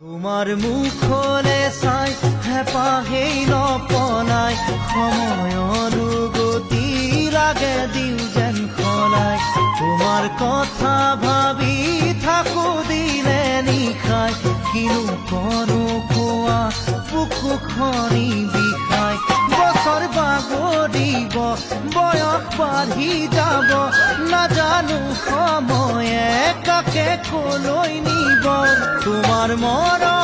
তোমাৰ মুখলে চাই হেঁপাহেই নপলাই সময়ৰ গতি লাগে দিও যেন সলাই তোমাৰ কথা ভাবি থাকো দিনে নিশাই কিনো কৰো কোৱা বুকুখনি বিষাই বছৰ বাগৰিব বয়স বাঢ়ি যাব নাজানো সময়ে কাকে কলৈ নিব তোমাৰ মৰম